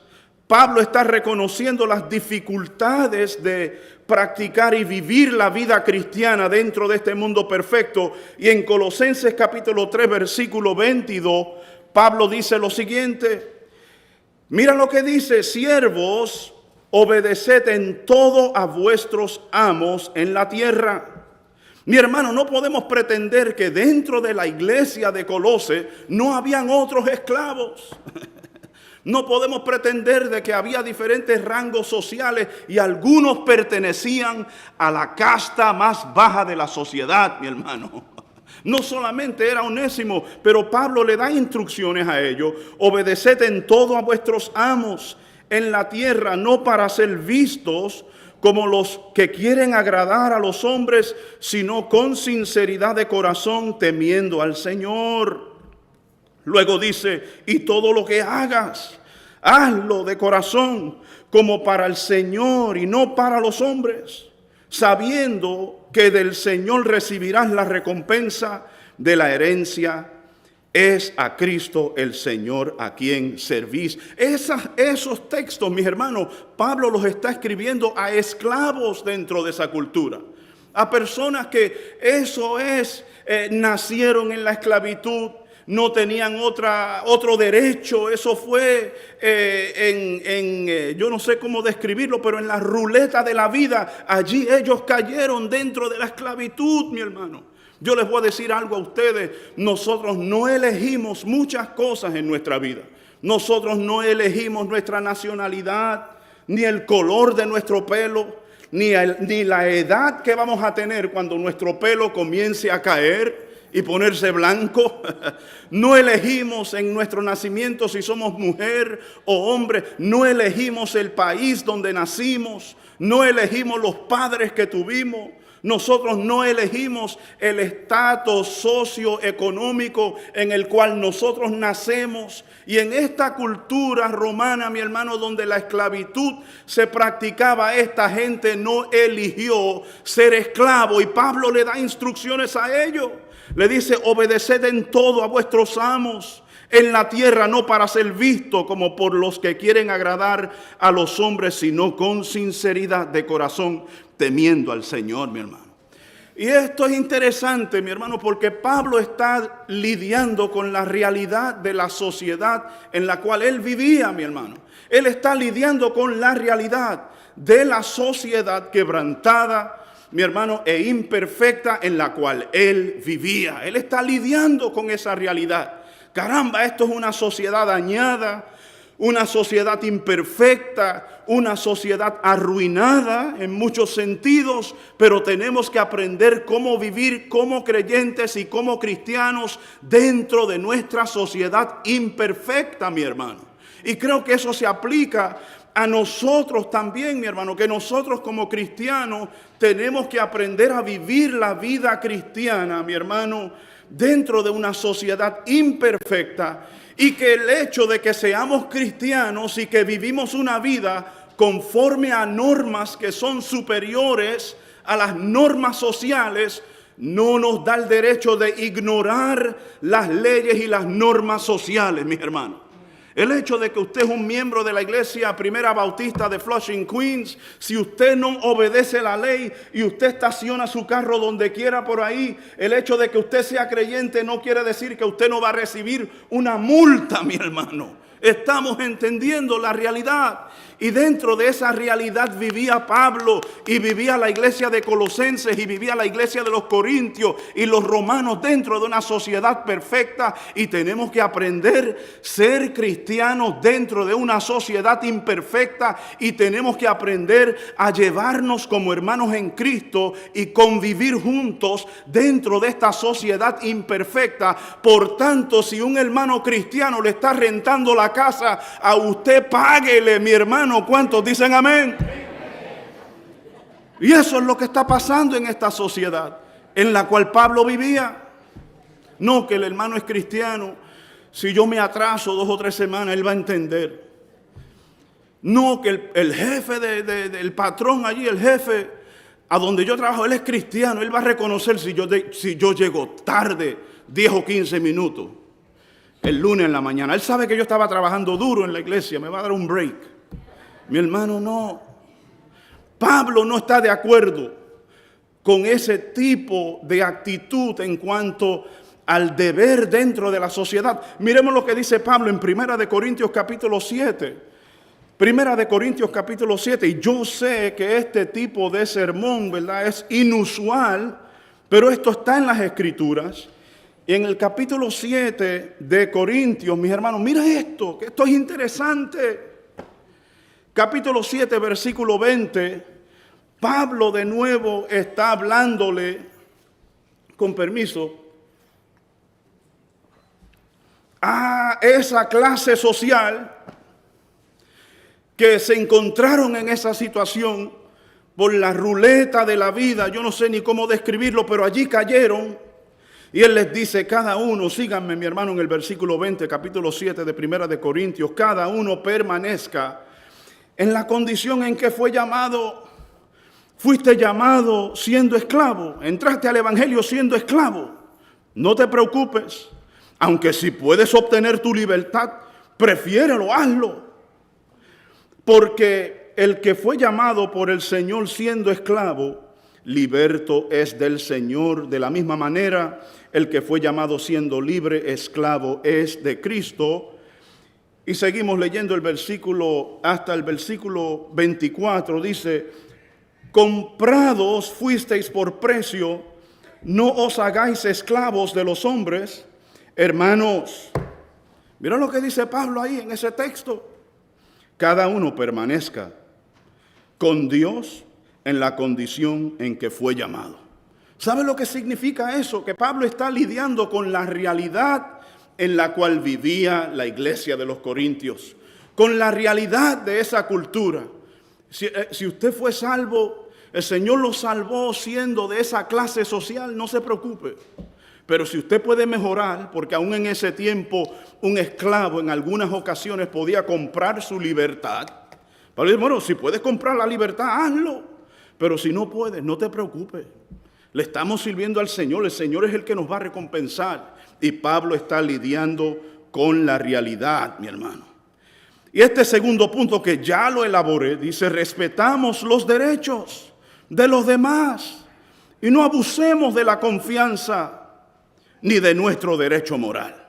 Pablo está reconociendo las dificultades de practicar y vivir la vida cristiana dentro de este mundo perfecto. Y en Colosenses capítulo 3, versículo 22, Pablo dice lo siguiente. Mira lo que dice: siervos, obedeced en todo a vuestros amos en la tierra. Mi hermano, no podemos pretender que dentro de la iglesia de Colose no habían otros esclavos. No podemos pretender de que había diferentes rangos sociales y algunos pertenecían a la casta más baja de la sociedad, mi hermano. No solamente era Onésimo, pero Pablo le da instrucciones a ellos. Obedeced en todo a vuestros amos en la tierra, no para ser vistos como los que quieren agradar a los hombres, sino con sinceridad de corazón, temiendo al Señor. Luego dice: y todo lo que hagas, hazlo de corazón, como para el Señor y no para los hombres, sabiendo que del Señor recibirás la recompensa de la herencia. Es a Cristo el Señor a quien servís. Esos textos, mis hermanos, Pablo los está escribiendo a esclavos dentro de esa cultura. A personas que nacieron en la esclavitud, no tenían otro derecho. Eso fue yo no sé cómo describirlo, pero en la ruleta de la vida, allí ellos cayeron dentro de la esclavitud, mi hermano. Yo les voy a decir algo a ustedes: nosotros no elegimos muchas cosas en nuestra vida. Nosotros no elegimos nuestra nacionalidad, ni el color de nuestro pelo, ni la edad que vamos a tener cuando nuestro pelo comience a caer y ponerse blanco. No elegimos en nuestro nacimiento si somos mujer o hombre. No elegimos el país donde nacimos. No elegimos los padres que tuvimos. Nosotros no elegimos el estatus socioeconómico en el cual nosotros nacemos. Y en esta cultura romana, mi hermano, donde la esclavitud se practicaba, esta gente no eligió ser esclavo. Y Pablo le da instrucciones a ellos. Le dice: obedeced en todo a vuestros amos en la tierra, no para ser visto como por los que quieren agradar a los hombres, sino con sinceridad de corazón, temiendo al Señor, mi hermano. Y esto es interesante, mi hermano, porque Pablo está lidiando con la realidad de la sociedad en la cual él vivía, mi hermano. Él está lidiando con la realidad de la sociedad quebrantada, mi hermano, e imperfecta en la cual él vivía. Él está lidiando con esa realidad. Caramba, esto es una sociedad dañada, una sociedad imperfecta, una sociedad arruinada en muchos sentidos, pero tenemos que aprender cómo vivir como creyentes y como cristianos dentro de nuestra sociedad imperfecta, mi hermano. Y creo que eso se aplica a nosotros también, mi hermano, que nosotros como cristianos tenemos que aprender a vivir la vida cristiana, mi hermano, dentro de una sociedad imperfecta, y que el hecho de que seamos cristianos y que vivimos una vida conforme a normas que son superiores a las normas sociales no nos da el derecho de ignorar las leyes y las normas sociales, mis hermanos. El hecho de que usted es un miembro de la iglesia Primera Bautista de Flushing, Queens, si usted no obedece la ley y usted estaciona su carro donde quiera por ahí, el hecho de que usted sea creyente no quiere decir que usted no va a recibir una multa, mi hermano. Estamos entendiendo la realidad. Y dentro de esa realidad vivía Pablo y vivía la iglesia de Colosenses y vivía la iglesia de los Corintios y los romanos dentro de una sociedad perfecta. Y tenemos que aprender a ser cristianos dentro de una sociedad imperfecta y tenemos que aprender a llevarnos como hermanos en Cristo y convivir juntos dentro de esta sociedad imperfecta. Por tanto, si un hermano cristiano le está rentando la casa a usted, páguele, mi hermano. ¿Cuántos dicen amén? Y eso es lo que está pasando en esta sociedad en la cual Pablo vivía. No que el hermano es cristiano, si yo me atraso 2 o 3 semanas, él va a entender. No que el jefe del patrón allí, el jefe a donde yo trabajo, él es cristiano, él va a reconocer si yo llego tarde 10 o 15 minutos el lunes en la mañana. Él sabe que yo estaba trabajando duro en la iglesia, me va a dar un break. Mi hermano, no. Pablo no está de acuerdo con ese tipo de actitud en cuanto al deber dentro de la sociedad. Miremos lo que dice Pablo en 1 Corintios capítulo 7. 1 Corintios capítulo 7. Y yo sé que este tipo de sermón, ¿verdad?, es inusual, pero esto está en las Escrituras. Y en el capítulo 7 de Corintios, mis hermanos, mira esto, que esto es interesante. Capítulo 7, versículo 20, Pablo de nuevo está hablándole, con permiso, a esa clase social que se encontraron en esa situación por la ruleta de la vida. Yo no sé ni cómo describirlo, pero allí cayeron. Y él les dice, cada uno, síganme mi hermano en el versículo 20, capítulo 7 de 1 Corintios, cada uno permanezca en la condición en que fue llamado. Fuiste llamado siendo esclavo. Entraste al evangelio siendo esclavo. No te preocupes. Aunque si puedes obtener tu libertad, prefiérelo, hazlo. Porque el que fue llamado por el Señor siendo esclavo, liberto es del Señor. De la misma manera, el que fue llamado siendo libre, esclavo es de Cristo. Y seguimos leyendo el versículo, hasta el versículo 24, dice, comprados fuisteis por precio, no os hagáis esclavos de los hombres, hermanos. Mira lo que dice Pablo ahí en ese texto. Cada uno permanezca con Dios en la condición en que fue llamado. ¿Sabe lo que significa eso? Que Pablo está lidiando con la realidad en la cual vivía la iglesia de los Corintios, con la realidad de esa cultura. Si usted fue salvo, el Señor lo salvó siendo de esa clase social, no se preocupe. Pero si usted puede mejorar, porque aún en ese tiempo un esclavo en algunas ocasiones podía comprar su libertad. Bueno, si puedes comprar la libertad, hazlo. Pero si no puedes, no te preocupes. Le estamos sirviendo al Señor, el Señor es el que nos va a recompensar. Y Pablo está lidiando con la realidad, mi hermano. Y este segundo punto que ya lo elaboré, dice, respetamos los derechos de los demás y no abusemos de la confianza ni de nuestro derecho moral.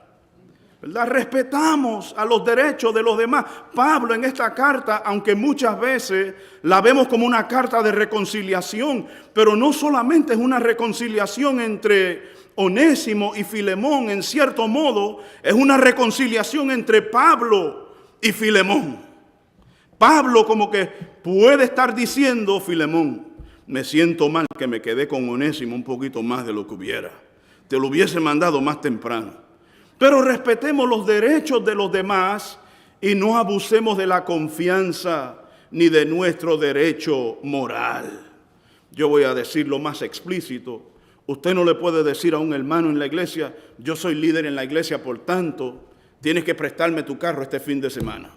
¿Verdad? Respetamos a los derechos de los demás. Pablo en esta carta, aunque muchas veces la vemos como una carta de reconciliación, pero no solamente es una reconciliación entre Onésimo y Filemón, en cierto modo es una reconciliación entre Pablo y Filemón. Pablo como que puede estar diciendo, Filemón, me siento mal que me quedé con Onésimo un poquito más de lo que hubiera. Te lo hubiese mandado más temprano. Pero respetemos los derechos de los demás y no abusemos de la confianza ni de nuestro derecho moral. Yo voy a decirlo más explícito. Usted no le puede decir a un hermano en la iglesia, yo soy líder en la iglesia, por tanto, tienes que prestarme tu carro este fin de semana.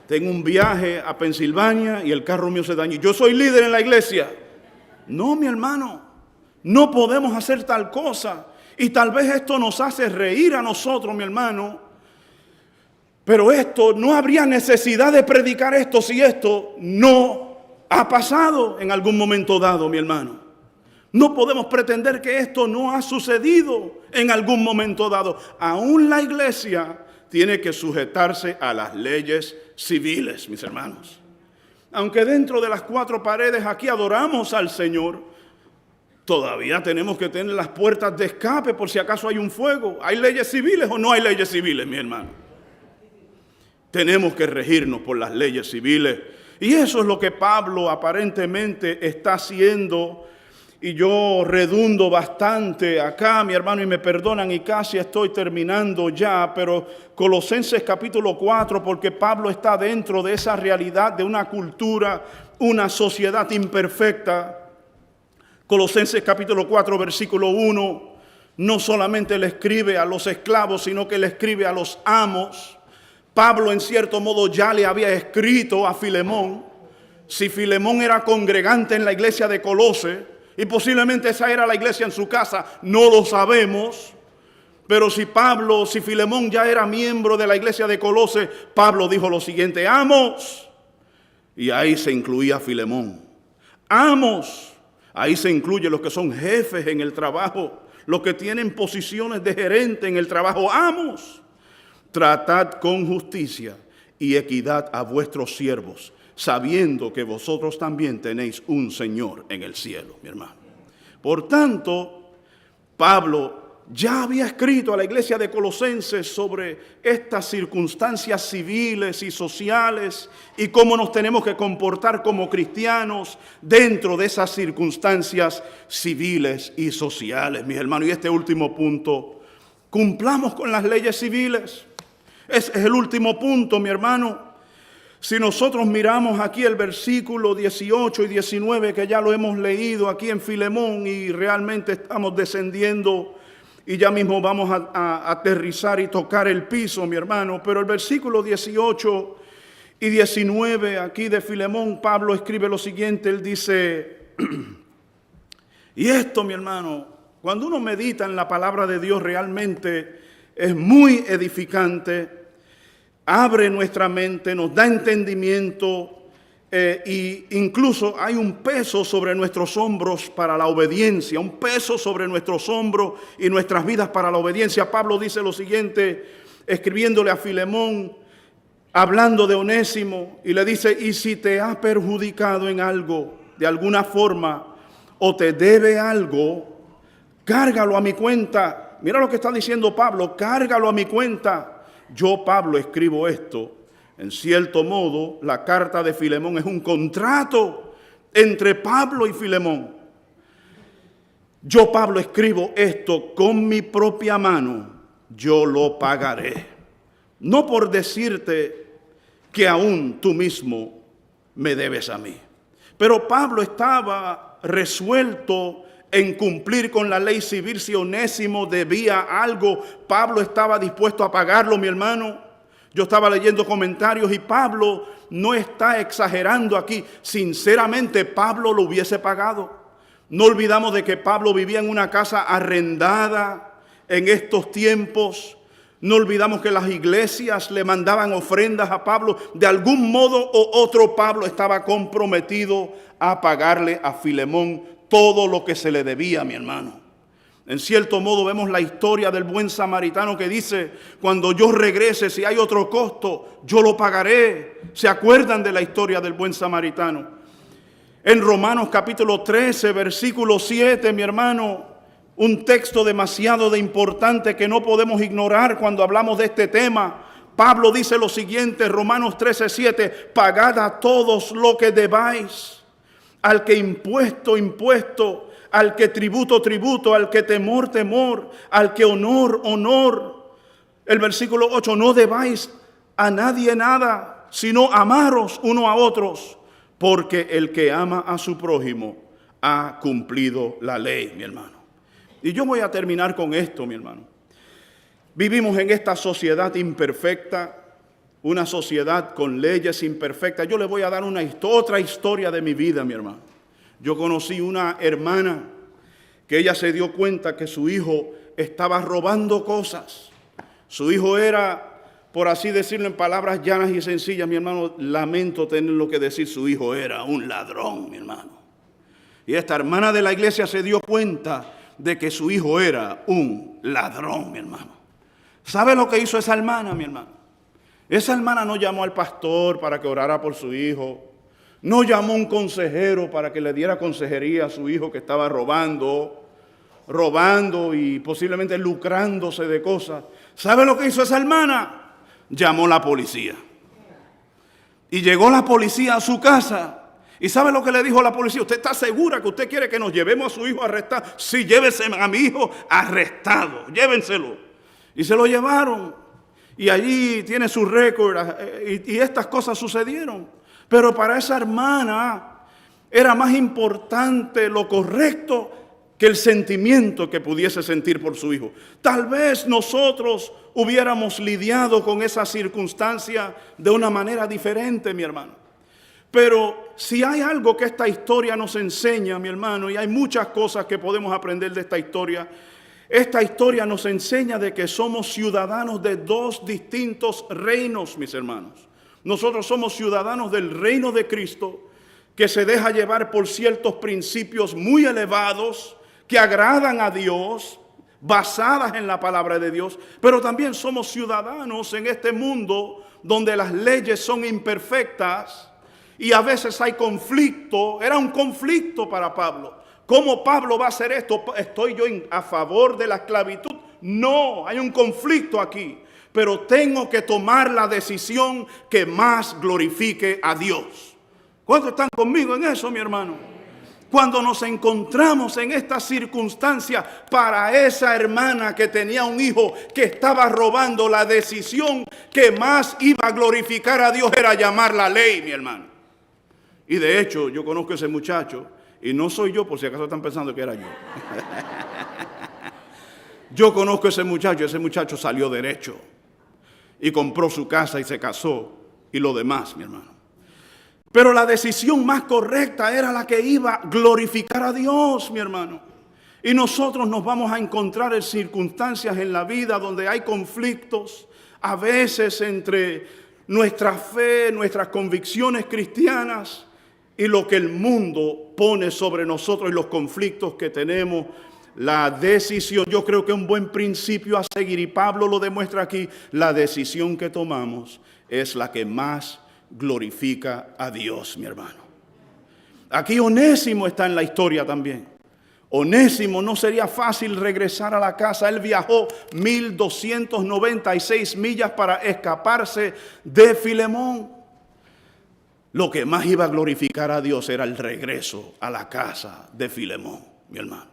Tengo un viaje a Pensilvania y el carro mío se dañó. Yo soy líder en la iglesia. No, mi hermano. No podemos hacer tal cosa. Y tal vez esto nos hace reír a nosotros, mi hermano. Pero esto, no habría necesidad de predicar esto si esto no ha pasado en algún momento dado, mi hermano. No podemos pretender que esto no ha sucedido en algún momento dado. Aún la iglesia tiene que sujetarse a las leyes civiles, mis hermanos. Aunque dentro de las cuatro paredes aquí adoramos al Señor, todavía tenemos que tener las puertas de escape por si acaso hay un fuego. ¿Hay leyes civiles o no hay leyes civiles, mi hermano? Tenemos que regirnos por las leyes civiles. Y eso es lo que Pablo aparentemente está haciendo. Y yo redundo bastante acá, mi hermano, y me perdonan y casi estoy terminando ya, pero Colosenses capítulo 4, porque Pablo está dentro de esa realidad de una cultura, una sociedad imperfecta. Colosenses capítulo 4, versículo 1, no solamente le escribe a los esclavos, sino que le escribe a los amos. Pablo en cierto modo ya le había escrito a Filemón. Si Filemón era congregante en la iglesia de Colose, y posiblemente esa era la iglesia en su casa, no lo sabemos. Pero si Filemón ya era miembro de la iglesia de Colose, Pablo dijo lo siguiente: amos, y ahí se incluía Filemón. Amos. Ahí se incluyen los que son jefes en el trabajo, los que tienen posiciones de gerente en el trabajo. Amos, tratad con justicia y equidad a vuestros siervos, sabiendo que vosotros también tenéis un Señor en el cielo, mi hermano. Por tanto, Pablo ya había escrito a la iglesia de Colosenses sobre estas circunstancias civiles y sociales y cómo nos tenemos que comportar como cristianos dentro de esas circunstancias civiles y sociales, mis hermanos. Y este último punto, cumplamos con las leyes civiles. Ese es el último punto, mi hermano. Si nosotros miramos aquí el versículo 18 y 19, que ya lo hemos leído aquí en Filemón, y realmente estamos descendiendo y ya mismo vamos a aterrizar y tocar el piso, mi hermano. Pero el versículo 18 y 19 aquí de Filemón, Pablo escribe lo siguiente. Él dice, y esto, mi hermano, cuando uno medita en la palabra de Dios, realmente es muy edificante. Abre nuestra mente, nos da entendimiento, y incluso hay un peso sobre nuestros hombros para la obediencia, un peso sobre nuestros hombros y nuestras vidas para la obediencia. Pablo dice lo siguiente, escribiéndole a Filemón, hablando de Onésimo, y le dice: y si te ha perjudicado en algo, de alguna forma, o te debe algo, cárgalo a mi cuenta. Mira lo que está diciendo Pablo: cárgalo a mi cuenta. Yo, Pablo, escribo esto. En cierto modo, la carta de Filemón es un contrato entre Pablo y Filemón. Yo, Pablo, escribo esto con mi propia mano. Yo lo pagaré. No por decirte que aún tú mismo me debes a mí. Pero Pablo estaba resuelto en cumplir con la ley civil. Si Onésimo debía algo, Pablo estaba dispuesto a pagarlo, mi hermano. Yo estaba leyendo comentarios y Pablo no está exagerando aquí. Sinceramente, Pablo lo hubiese pagado. No olvidamos de que Pablo vivía en una casa arrendada en estos tiempos. No olvidamos que las iglesias le mandaban ofrendas a Pablo. De algún modo u otro, Pablo estaba comprometido a pagarle a Filemón todo lo que se le debía, mi hermano. En cierto modo vemos la historia del buen samaritano que dice: cuando yo regrese, si hay otro costo, yo lo pagaré. ¿Se acuerdan de la historia del buen samaritano? En Romanos capítulo 13, versículo 7, mi hermano, un texto demasiado importante que no podemos ignorar cuando hablamos de este tema. Pablo dice lo siguiente, Romanos 13, 7, pagad a todos lo que debáis, al que impuesto, impuesto, al que tributo, tributo, al que temor, temor, al que honor, honor. El versículo 8, no debáis a nadie nada, sino amaros uno a otros, porque el que ama a su prójimo ha cumplido la ley, mi hermano. Y yo voy a terminar con esto, mi hermano. Vivimos en esta sociedad imperfecta, una sociedad con leyes imperfectas. Yo le voy a dar otra historia de mi vida, mi hermano. Yo conocí una hermana que ella se dio cuenta que su hijo estaba robando cosas. Su hijo era, por así decirlo en palabras llanas y sencillas, mi hermano, lamento tenerlo que decir, su hijo era un ladrón, mi hermano. Y esta hermana de la iglesia se dio cuenta de que su hijo era un ladrón, mi hermano. ¿Sabe lo que hizo esa hermana, mi hermano? Esa hermana no llamó al pastor para que orara por su hijo. No llamó a un consejero para que le diera consejería a su hijo que estaba robando y posiblemente lucrándose de cosas. ¿Sabe lo que hizo esa hermana? Llamó a la policía. Y llegó la policía a su casa. ¿Y sabe lo que le dijo la policía? ¿Usted está segura que usted quiere que nos llevemos a su hijo arrestado? Sí, llévese a mi hijo arrestado, llévenselo. Y se lo llevaron. Y allí tiene su récord. Y estas cosas sucedieron. Pero para esa hermana era más importante lo correcto que el sentimiento que pudiese sentir por su hijo. Tal vez nosotros hubiéramos lidiado con esa circunstancia de una manera diferente, mi hermano. Pero si hay algo que esta historia nos enseña, mi hermano, y hay muchas cosas que podemos aprender de esta historia nos enseña de que somos ciudadanos de dos distintos reinos, mis hermanos. Nosotros somos ciudadanos del reino de Cristo, que se deja llevar por ciertos principios muy elevados, que agradan a Dios, basadas en la palabra de Dios, pero también somos ciudadanos en este mundo donde las leyes son imperfectas y a veces hay conflicto. Era un conflicto para Pablo. ¿Cómo Pablo va a hacer esto? ¿Estoy yo a favor de la esclavitud? No, hay un conflicto aquí, pero tengo que tomar la decisión que más glorifique a Dios. ¿Cuántos están conmigo en eso, mi hermano? Cuando nos encontramos en esta circunstancia, para esa hermana que tenía un hijo que estaba robando, la decisión que más iba a glorificar a Dios era llamar la ley, mi hermano. Y de hecho, yo conozco a ese muchacho, y no soy yo, por si acaso están pensando que era yo. Yo conozco a ese muchacho salió derecho, y compró su casa y se casó, y lo demás, mi hermano. Pero la decisión más correcta era la que iba a glorificar a Dios, mi hermano. Y nosotros nos vamos a encontrar en circunstancias en la vida donde hay conflictos, a veces entre nuestra fe, nuestras convicciones cristianas y lo que el mundo pone sobre nosotros y los conflictos que tenemos. La decisión, yo creo que un buen principio a seguir, y Pablo lo demuestra aquí, la decisión que tomamos es la que más glorifica a Dios, mi hermano. Aquí Onésimo está en la historia también. Onésimo no sería fácil regresar a la casa. Él viajó 1296 millas para escaparse de Filemón. Lo que más iba a glorificar a Dios era el regreso a la casa de Filemón, mi hermano.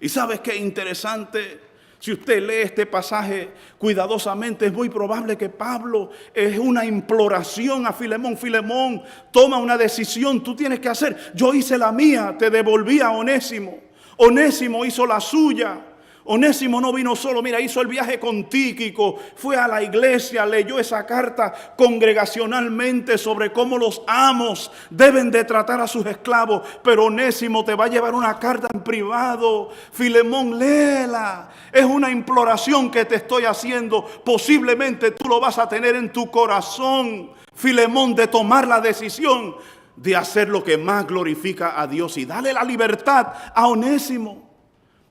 ¿Y sabes qué interesante? Si usted lee este pasaje cuidadosamente, es muy probable que Pablo es una imploración a Filemón. Filemón, toma una decisión, tú tienes que hacer. Yo hice la mía, te devolví a Onésimo. Onésimo hizo la suya. Onésimo no vino solo, mira, hizo el viaje con Tíquico, fue a la iglesia, leyó esa carta congregacionalmente sobre cómo los amos deben de tratar a sus esclavos. Pero Onésimo te va a llevar una carta en privado. Filemón, léela. Es una imploración que te estoy haciendo. Posiblemente tú lo vas a tener en tu corazón, Filemón, de tomar la decisión de hacer lo que más glorifica a Dios y dale la libertad a Onésimo.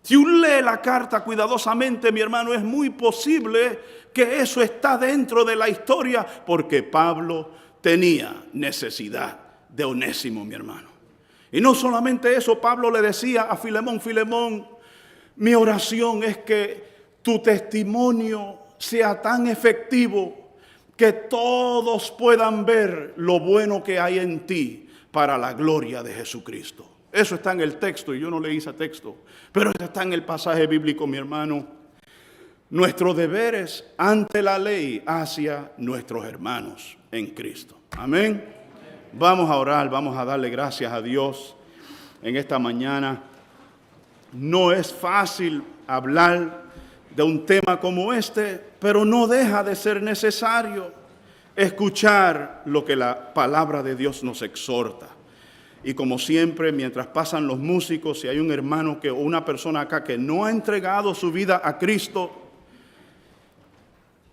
Si uno lee la carta cuidadosamente, mi hermano, es muy posible que eso está dentro de la historia, porque Pablo tenía necesidad de Onésimo, mi hermano. Y no solamente eso, Pablo le decía a Filemón, Filemón, mi oración es que tu testimonio sea tan efectivo que todos puedan ver lo bueno que hay en ti para la gloria de Jesucristo. Eso está en el texto y yo no leí ese texto, pero eso está en el pasaje bíblico, mi hermano. Nuestros deberes ante la ley hacia nuestros hermanos en Cristo. Amén. Vamos a orar, vamos a darle gracias a Dios en esta mañana. No es fácil hablar de un tema como este, pero no deja de ser necesario escuchar lo que la palabra de Dios nos exhorta. Y como siempre, mientras pasan los músicos, si hay un hermano o una persona acá que no ha entregado su vida a Cristo,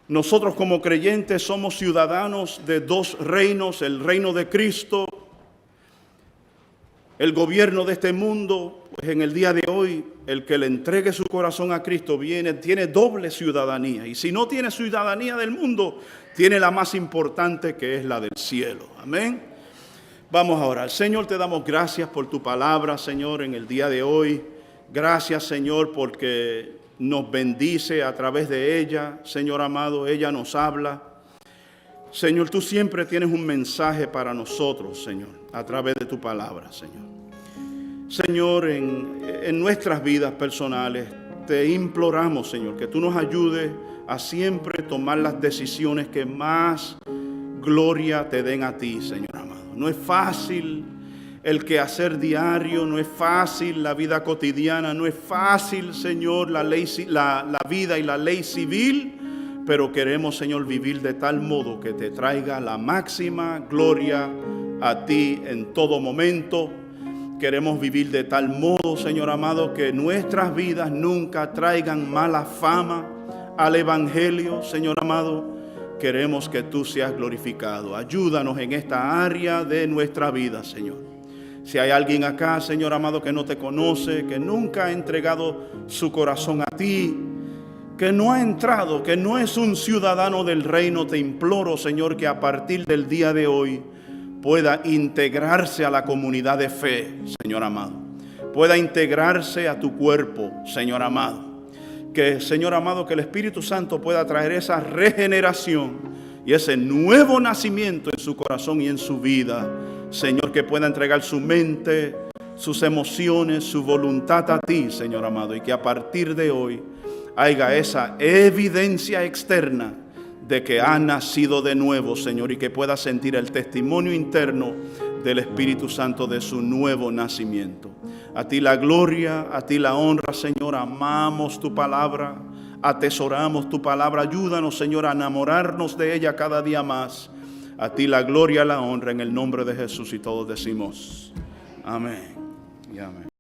nosotros como creyentes somos ciudadanos de dos reinos, el reino de Cristo, el gobierno de este mundo. Pues en el día de hoy, el que le entregue su corazón a Cristo tiene doble ciudadanía. Y si no tiene ciudadanía del mundo, tiene la más importante, que es la del cielo. Amén. Vamos a orar. Señor, te damos gracias por tu palabra, Señor, en el día de hoy. Gracias, Señor, porque nos bendice a través de ella. Señor amado, ella nos habla. Señor, tú siempre tienes un mensaje para nosotros, Señor, a través de tu palabra, Señor. Señor, en nuestras vidas personales, te imploramos, Señor, que tú nos ayudes a siempre tomar las decisiones que más gloria te den a ti, Señor amado. No es fácil el quehacer diario, no es fácil la vida cotidiana, no es fácil, Señor, la vida y la ley civil, pero queremos, Señor, vivir de tal modo que te traiga la máxima gloria a ti en todo momento. Queremos vivir de tal modo, Señor amado, que nuestras vidas nunca traigan mala fama al Evangelio, Señor amado. Queremos que tú seas glorificado. Ayúdanos en esta área de nuestra vida, Señor. Si hay alguien acá, Señor amado, que no te conoce, que nunca ha entregado su corazón a ti, que no ha entrado, que no es un ciudadano del reino, te imploro, Señor, que a partir del día de hoy pueda integrarse a la comunidad de fe, Señor amado. Pueda integrarse a tu cuerpo, Señor amado. Que, Señor amado, que el Espíritu Santo pueda traer esa regeneración y ese nuevo nacimiento en su corazón y en su vida. Señor, que pueda entregar su mente, sus emociones, su voluntad a ti, Señor amado. Y que a partir de hoy haya esa evidencia externa de que ha nacido de nuevo, Señor, y que pueda sentir el testimonio interno del Espíritu Santo de su nuevo nacimiento. A ti la gloria, a ti la honra, Señor. Amamos tu palabra, atesoramos tu palabra. Ayúdanos, Señor, a enamorarnos de ella cada día más. A ti la gloria, la honra, en el nombre de Jesús, y todos decimos amén y amén.